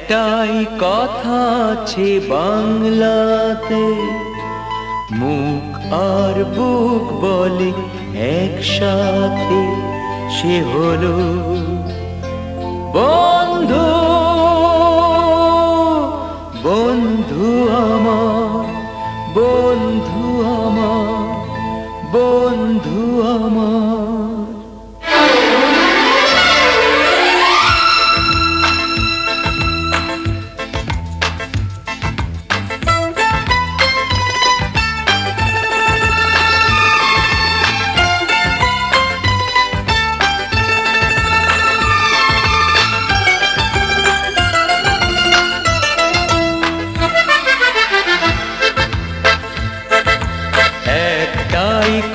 একটাই কথা আছে বাংলাতে, মুখ আর বুক বলে একসাথে, সে হলো বন্ধু। বন্ধু আমার, বন্ধু আমার, বন্ধু আমার।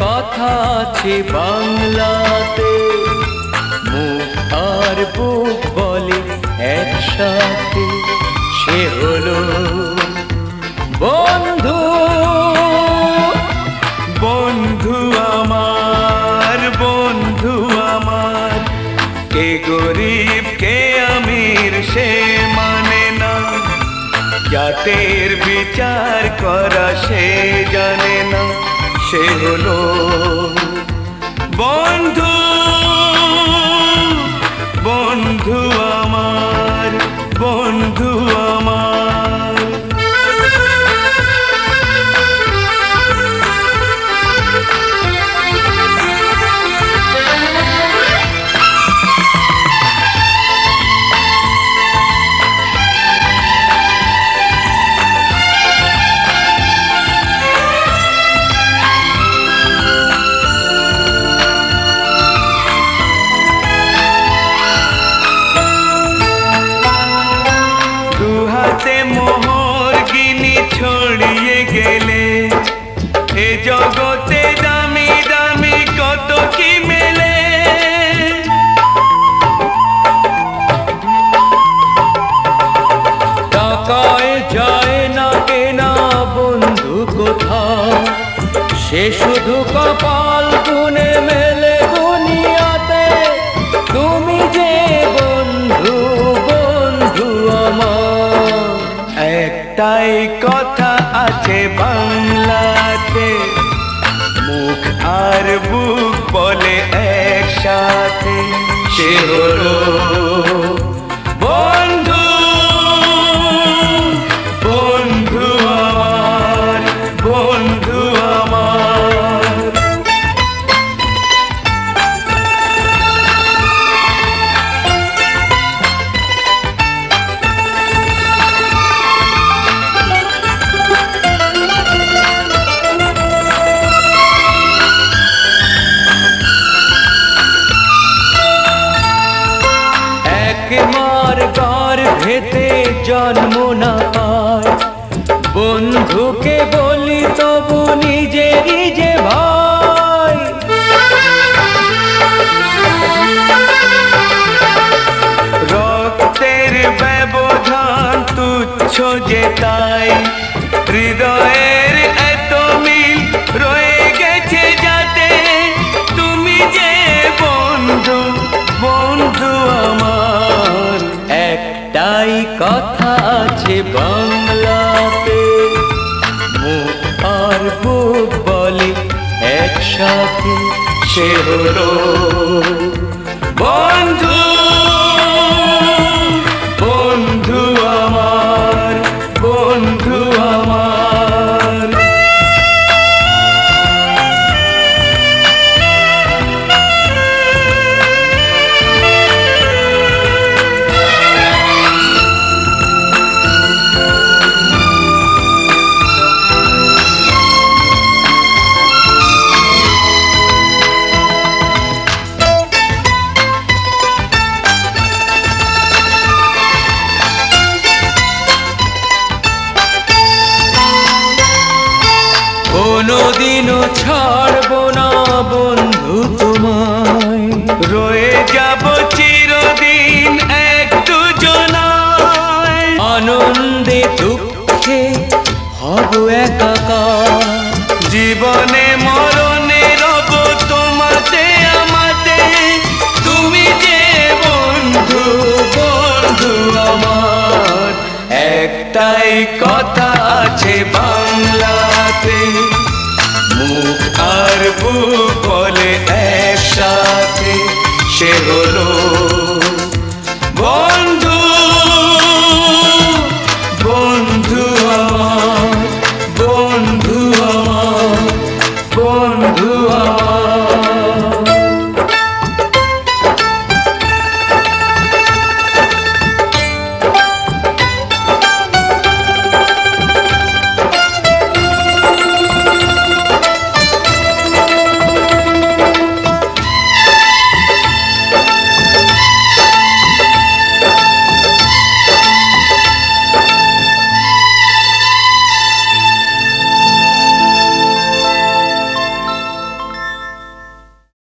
কথা আছে বাংলাতে, মুখ আর বুক বলে একসাথে, সে হলো বন্ধু। বন্ধু আমার, বন্ধু আমার, কে গরিব কে আমির সে মানে না, জাতের বিচার করা সে জানে না, সে হলো বন্ধু। বন্ধু আমার, বন্ধু আমার। মোহর গিনি ছড়িয়ে গেলে এ জগতে দামি দামি কত কি মেলে, টাকায় যায় না কেনা বন্ধু কোথাও, সে শুধু কপাল গুনে মেলে দুনিয়াতে। তুমি যে বন্ধু, বন্ধু আমার। একটাই কথা আছে বাংলাতে, মুখ আর বুক বলে একসাথে, সে হলো বন্ধু। বন্ধু আমার, বন্ধু আমার। মার গর্ভেতে জন্ম না পায়, বন্ধুকে বলি তবু নিজেরই যে ভাই। রক্তের ব্যবধান তুচ্ছ যে তাই, হৃদয়ের এত মিল রয়ে গেছে যাতে, তুমি যে বন্ধু, বন্ধু আমার। একটাই কথা আছে বাংলাতে, মুখ আর বুক বলে একসাথে, সে হলো বন্ধু। বন্ধু আমার, বন্ধু আমার। কোনদিনও ছাড়বো না বন্ধু তোমায়, রয়ে যাব চিরদিন এক দুজনায়। আনন্দে দুঃখে হব একাকার, জীবনে মরণে রব তোমাতে আমাতে। তুমি যে বন্ধু, বন্ধু আমার। একটাই কথা আছে বাংলাতে, মুখ আর বুক বলে একসাথে, সে হলো